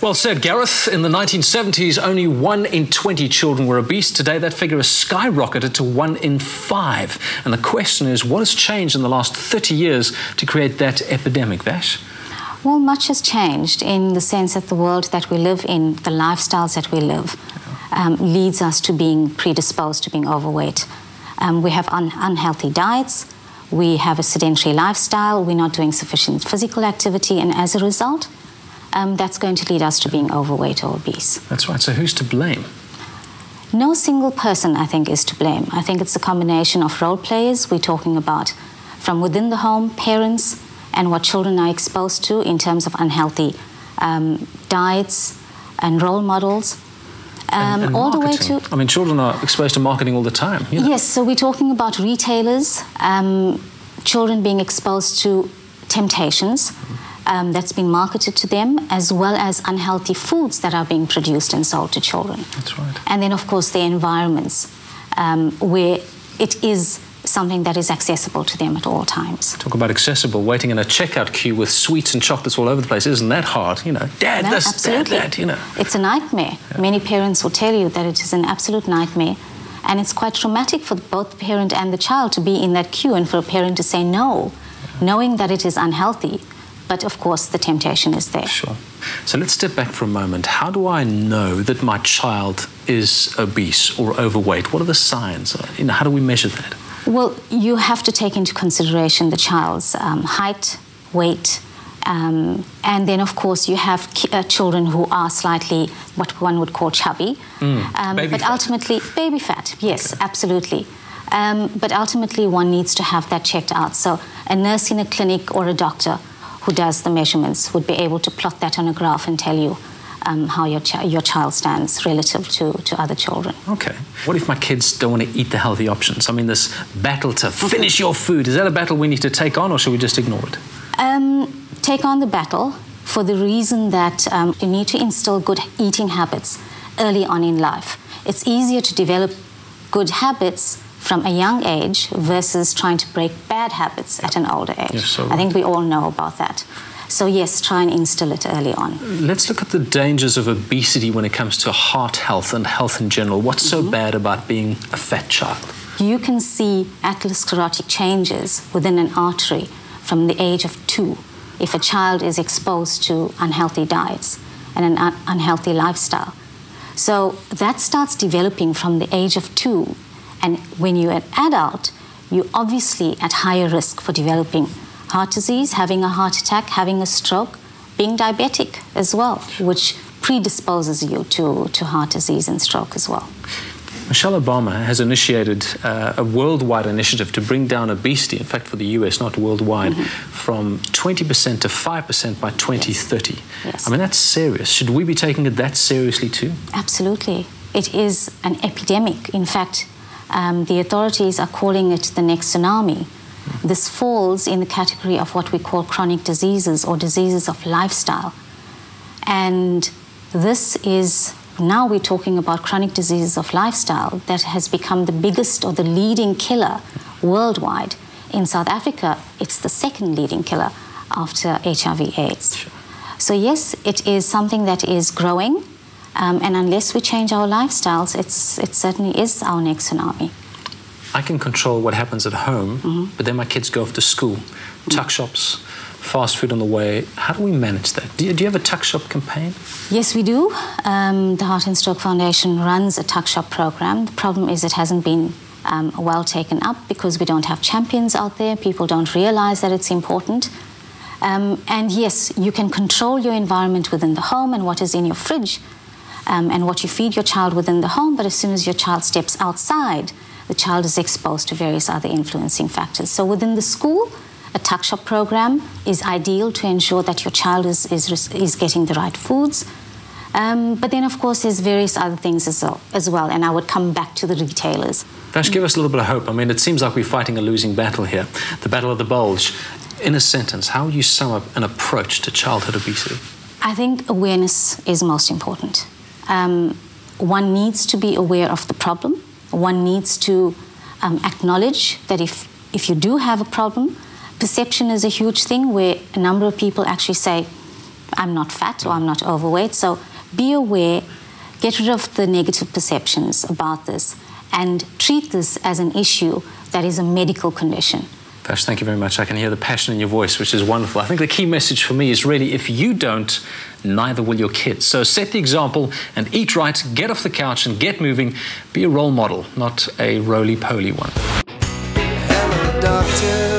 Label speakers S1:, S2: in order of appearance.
S1: Well said, Gareth. In the 1970s, only 1 in 20 children were obese. Today, that figure has skyrocketed to 1 in 5. And the question is, what has changed in the last 30 years to create that epidemic, Vash?
S2: Well, much has changed in the sense that the world that we live in, the lifestyles that we live, leads us to being predisposed to being overweight. We have unhealthy diets, we have a sedentary lifestyle, we're not doing sufficient physical activity, and as a result, that's going to lead us to being overweight or obese.
S1: That's right. So who's to blame?
S2: No single person, I think, is to blame. I think it's a combination of role players. We're talking about from within the home, parents, and what children are exposed to in terms of unhealthy diets and role models.
S1: And
S2: all the way
S1: marketing.
S2: to...
S1: I mean, children are exposed to marketing all the time. You know?
S2: Yes, so we're talking about retailers, children being exposed to temptations that's been marketed to them, as well as unhealthy foods that are being produced and sold to children.
S1: That's right.
S2: And then, of course, the environments where it is something that is accessible to them at all times.
S1: Talk about accessible, waiting in a checkout queue with sweets and chocolates all over the place. Isn't that hard? You know, Dad, this,
S2: absolutely.
S1: Dad, you know.
S2: It's a nightmare. Yeah. Many parents will tell you that it is an absolute nightmare. And it's quite traumatic for both the parent and the child to be in that queue and for a parent to say no, knowing that it is unhealthy. But of course, the temptation is there.
S1: Sure. So let's step back for a moment. How do I know that my child is obese or overweight? What are the signs? You know, how do we measure that?
S2: Well, you have to take into consideration the child's height, weight, and then, of course, you have children who are slightly what one would call chubby. But ultimately, baby fat, yes, okay. Absolutely. But ultimately, one needs to have that checked out. So a nurse in a clinic or a doctor who does the measurements would be able to plot that on a graph and tell you how your child stands relative to other children.
S1: Okay. What if my kids don't want to eat the healthy options? I mean, this battle to finish your food, is that a battle we need to take on, or should we just ignore it?
S2: Take on the battle for the reason that you need to instill good eating habits early on in life. It's easier to develop good habits from a young age versus trying to break bad habits at an older age.
S1: Yes, so right.
S2: I think we all know about that. So yes, try and instill it early on.
S1: Let's look at the dangers of obesity when it comes to heart health and health in general. What's so bad about being a fat child? You
S2: can see atherosclerotic changes within an artery from the age of 2 if a child is exposed to unhealthy diets and an unhealthy lifestyle. So that starts developing from the age of 2. And when you're an adult, you're obviously at higher risk for developing heart disease, having a heart attack, having a stroke, being diabetic as well, which predisposes you to heart disease and stroke as well.
S1: Michelle Obama has initiated a worldwide initiative to bring down obesity, in fact for the US, not worldwide, from 20% to 5% by 2030.
S2: Yes.
S1: I mean, that's serious. Should we be taking it that seriously too?
S2: Absolutely. It is an epidemic. In fact, the authorities are calling it the next tsunami. This falls in the category of what we call chronic diseases or diseases of lifestyle. And this is, now we're talking about chronic diseases of lifestyle that has become the biggest or the leading killer worldwide. In South Africa, it's the second leading killer after HIV/AIDS. Sure. So yes, it is something that is growing. And unless we change our lifestyles, it certainly is our next tsunami.
S1: I can control what happens at home, but then my kids go off to school. Tuck shops, fast food on the way. How do we manage that? Do you have a tuck shop campaign?
S2: Yes, we do. The Heart and Stroke Foundation runs a tuck shop program. The problem is it hasn't been well taken up because we don't have champions out there. People don't realize that it's important. And yes, you can control your environment within the home and what is in your fridge. And what you feed your child within the home, but as soon as your child steps outside, the child is exposed to various other influencing factors. So within the school, a tuck shop program is ideal to ensure that your child is getting the right foods. But then, of course, there's various other things as well, and I would come back to the retailers.
S1: Vash, give us a little bit of hope. I mean, it seems like we're fighting a losing battle here, the battle of the bulge. In a sentence, how would you sum up an approach to childhood obesity?
S2: I think awareness is most important. One needs to be aware of the problem. One needs to acknowledge that if you do have a problem, perception is a huge thing where a number of people actually say, I'm not fat or I'm not overweight. So be aware, get rid of the negative perceptions about this, and treat this as an issue that is a medical condition.
S1: Vash, thank you very much. I can hear the passion in your voice, which is wonderful. I think the key message for me is really, if you don't, neither will your kids. So set the example and eat right, get off the couch and get moving. Be a role model, not a roly-poly one.
S3: Hello, doctor.